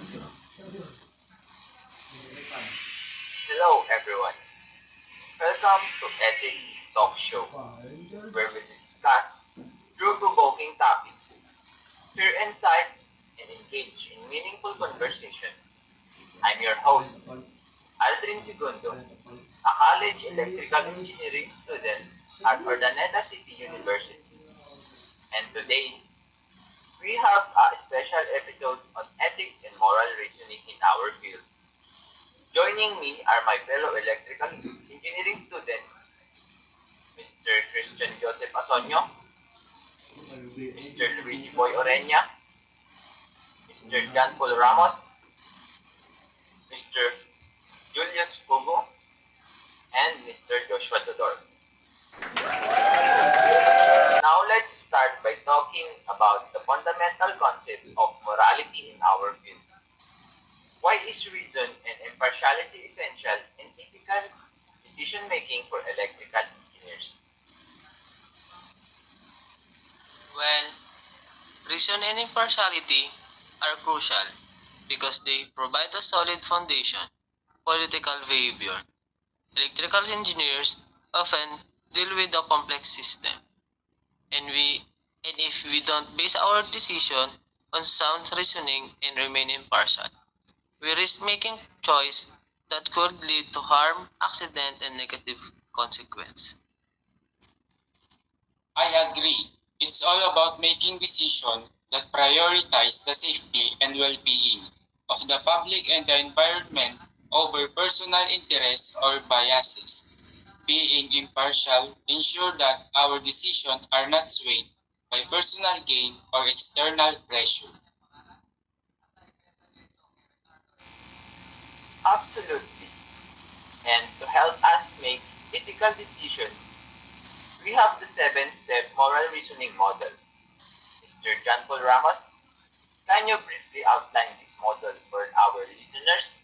Hello, everyone. Welcome to Ethics Talk Show, where we discuss through-provoking topics, share insight, and engage in meaningful conversation. I'm your host, Aldrin Segundo, a college electrical engineering student at Urdaneta City University. And today, we have a special episode on ethics and moral reasoning in our field. Joining me are my fellow electrical engineering students, Mr. Christian Joseph Asonyo, Mr. Luigi Boy Orenya, Mr. John Paul Ramos, Mr. Julius Pugo, and Mr. Joshua Dodor. Now let's start by talking about the fundamental concept of morality in our field. Why is reason and impartiality essential in ethical decision making for electrical engineers? Well, reason and impartiality are crucial because they provide a solid foundation for political behavior. Electrical engineers often deal with a complex system, and if we don't base our decision on sound reasoning and remain impartial, we risk making choice that could lead to harm, accident, and negative consequence. I agree. It's all about making decisions that prioritize the safety and well-being of the public and the environment over personal interests or biases. Being impartial ensure that our decisions are not swayed by personal gain or external pressure. Absolutely. And to help us make ethical decisions, we have the seven-step moral reasoning model. Mr. John Paul Ramos, can you briefly outline this model for our listeners?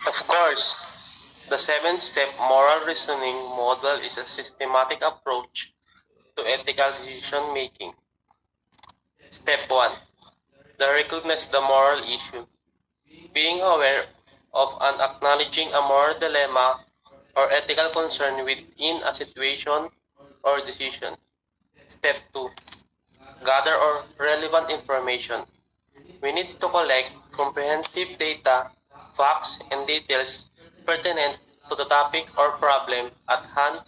Of course, the seven-step moral reasoning model is a systematic approach to ethical decision making. Step 1. The recognize the moral issue. Being aware of and acknowledging a moral dilemma or ethical concern within a situation or decision. Step 2. Gather or relevant information. We need to collect comprehensive data, facts, and details pertinent to the topic or problem at hand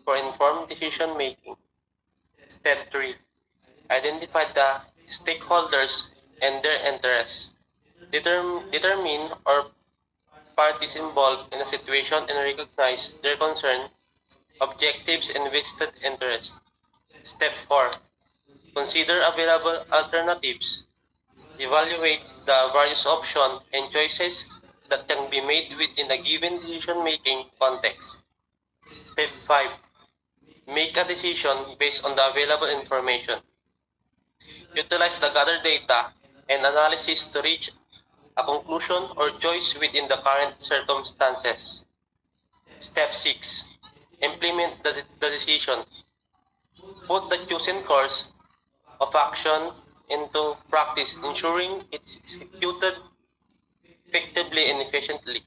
for informed decision making. Step 3. Identify the stakeholders and their interests. Determine or parties involved in a situation and recognize their concern, objectives, and vested interests. Step 4. Consider available alternatives. Evaluate the various options and choices that can be made within a given decision-making context. Step 5. Make a decision based on the available information. Utilize the gathered data and analysis to reach a conclusion or choice within the current circumstances. Step 6. Implement the decision. Put the chosen course of action into practice, ensuring it's executed effectively and efficiently.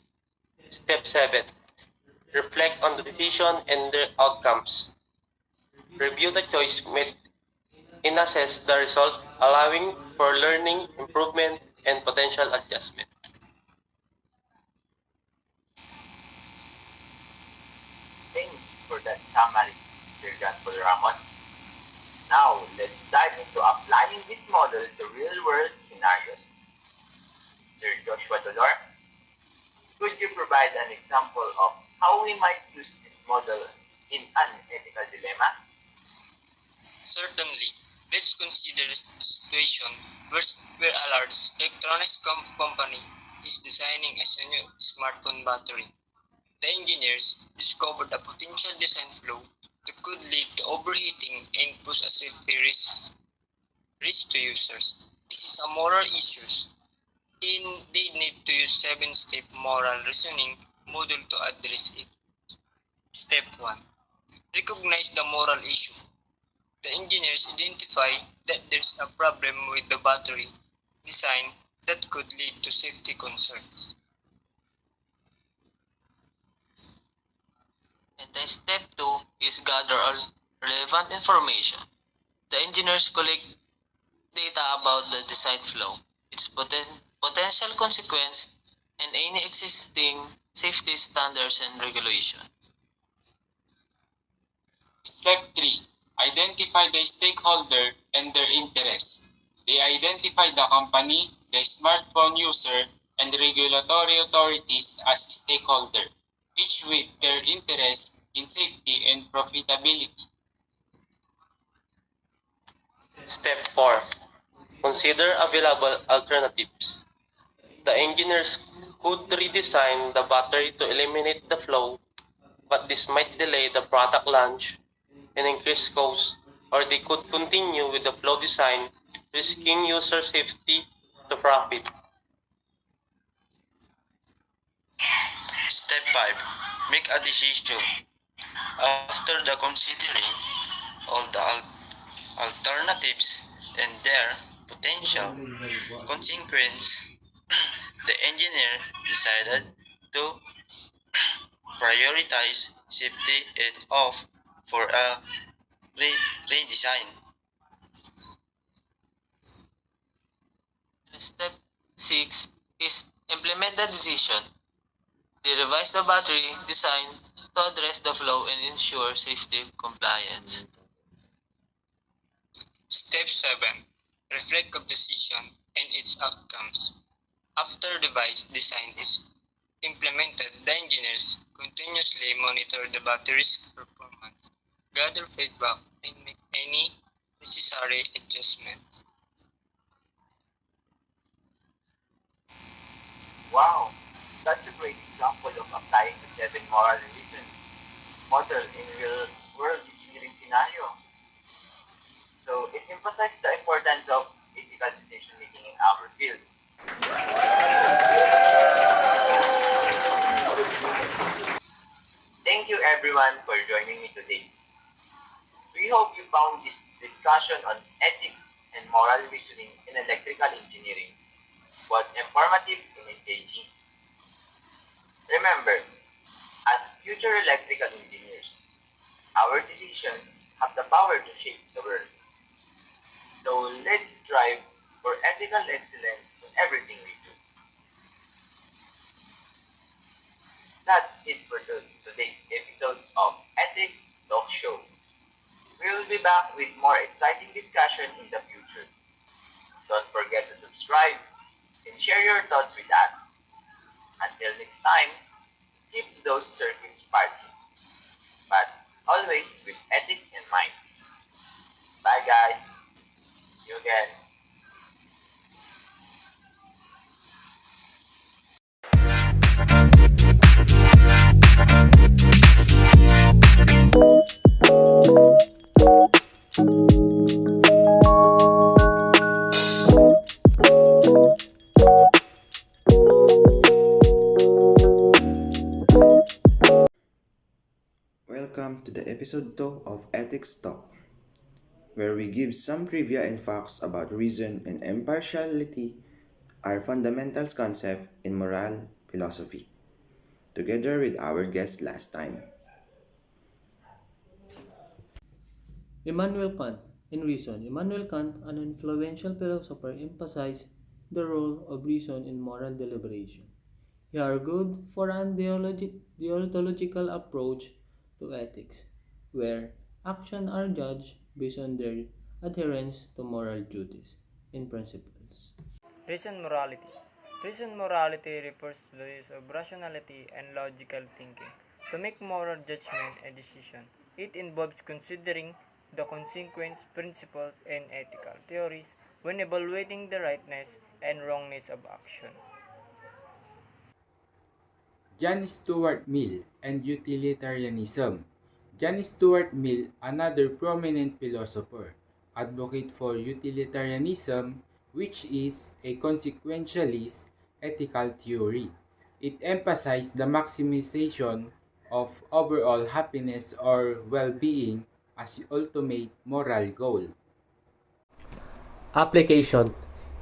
Step 7. Reflect on the decision and their outcomes. Review the choice made and assess the result, allowing for learning, improvement, and potential adjustment. Thanks for that summary, Mr. John Paul Ramos. Now, let's dive into applying this model to real-world scenarios. Mr. Joshua Dolor, could you provide an example of how we might use this model in an ethical dilemma? Certainly, let's consider a situation where, where a large electronics company is designing a new smartphone battery. The engineers discovered a potential design flaw that could lead to overheating and pose a safety risk to users. This is a moral issue. They need to use seven-step moral reasoning model to address it. Step 1. Recognize the moral issue. The engineers identify that there's a problem with the battery. design that could lead to safety concerns. And then step 2 is gather all relevant information. The engineers collect data about the design flow, its potential consequence, and any existing safety standards and regulation. Step 3. Identify the stakeholder and their interests. They identify the company, the smartphone user, and regulatory authorities as stakeholder, each with their interests in safety and profitability. Step 4. Consider available alternatives. The engineers could redesign the battery to eliminate the flow, but this might delay the product launch and increase costs, or they could continue with the flow design, risking user safety to profit. Step 5. Make a decision. After the considering all the alternatives and their potential consequence, the engineer decided to prioritize safety and opt for a redesign. Step 6 is implement the decision. They revise the battery design to address the flow and ensure safety compliance. Step 7. Reflect of decision and its outcomes. After device design is implemented, the engineers continuously monitor the battery's performance, gather feedback, and make any necessary adjustment. Wow, that's a great example of applying the 7 moral reasons model in real-world engineering scenario. So it emphasizes the importance of ethical decision making in our field. Thank you everyone for joining me today. We hope you found this discussion on ethics and moral reasoning in electrical engineering was informative and engaging. Remember, as future electrical engineers, our decisions have the power to shape the world. So let's strive for ethical excellence in everything we do. That's it for today's episode of Ethics Talk Show. We will be back with more exciting discussion in the future. Don't forget to subscribe and share your thoughts with us. Until next time, keep those circuits sparking, but always with ethics in mind. Bye guys. See you again. Welcome to the episode 2 of Ethics Talk, where we give some trivia and facts about reason and impartiality, our fundamentals concept in moral philosophy, together with our guest last time. Immanuel Kant. In Reason, Immanuel Kant, an influential philosopher, emphasized the role of reason in moral deliberation. He argued for an deontological approach to ethics, where actions are judged based on their adherence to moral duties and principles. Reason morality. Reason morality refers to the use of rationality and logical thinking to make moral judgment and decision. It involves considering the consequence, principles, and ethical theories when evaluating the rightness and wrongness of action. John Stuart Mill and utilitarianism. John Stuart Mill, another prominent philosopher, advocate for utilitarianism, which is a consequentialist ethical theory. It emphasized the maximization of overall happiness or well-being as the ultimate moral goal. Application.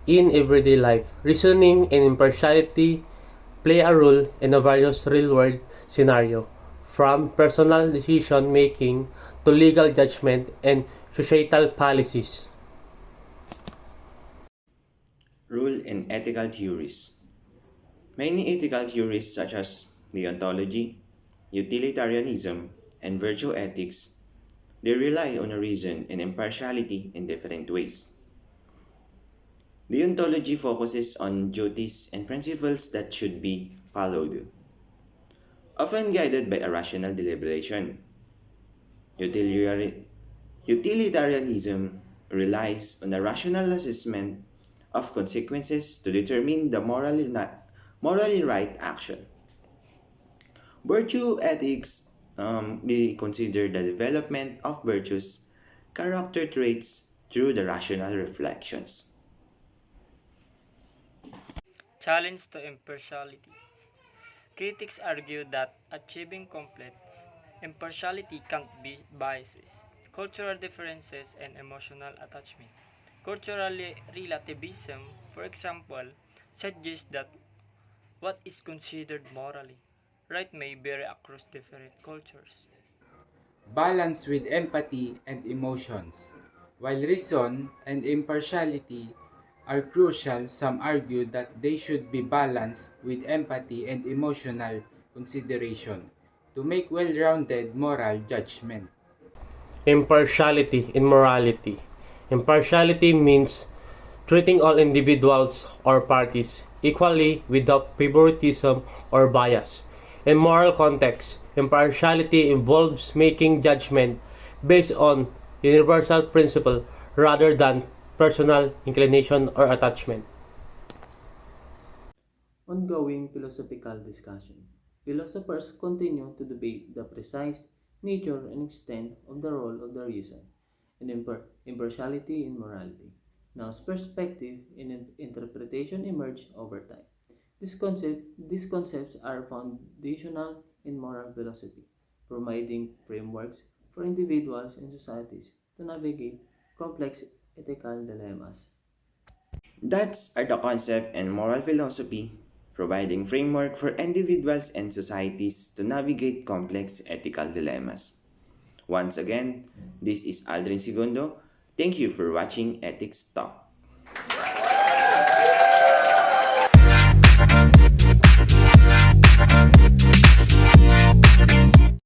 in everyday life. Reasoning and impartiality play a role in a various real-world scenario, from personal decision making to legal judgment and societal policies. Rule in ethical theories. Many ethical theories such as deontology, utilitarianism, and virtue ethics, they rely on a reason and impartiality in different ways. Deontology focuses on duties and principles that should be followed, often guided by a rational deliberation. Utilitarianism relies on a rational assessment of consequences to determine the morally right action. Virtue ethics, they consider the development of virtues, character traits through the rational reflections. Challenge to impartiality. Critics argue that achieving complete impartiality can't be biases, cultural differences, and emotional attachment. Cultural relativism, for example, suggests that what is considered morally right may vary across different cultures. Balance with empathy and emotions. While reason and impartiality are crucial, some argue that they should be balanced with empathy and emotional consideration to make well-rounded moral judgment. Impartiality in morality. Impartiality means treating all individuals or parties equally without favoritism or bias. In moral context, impartiality involves making judgment based on universal principle rather than personal inclination or attachment. Ongoing philosophical discussion. Philosophers continue to debate the precise nature and extent of the role of the reason and impartiality in morality. Now's perspective and interpretation emerge over time. These concepts are foundational in moral philosophy, providing frameworks for individuals and societies to navigate complex ethical dilemmas. That's are the concept and moral philosophy, providing framework for individuals and societies to navigate complex ethical dilemmas. Once again, this is Aldrin Segundo. Thank you for watching Ethics Talk.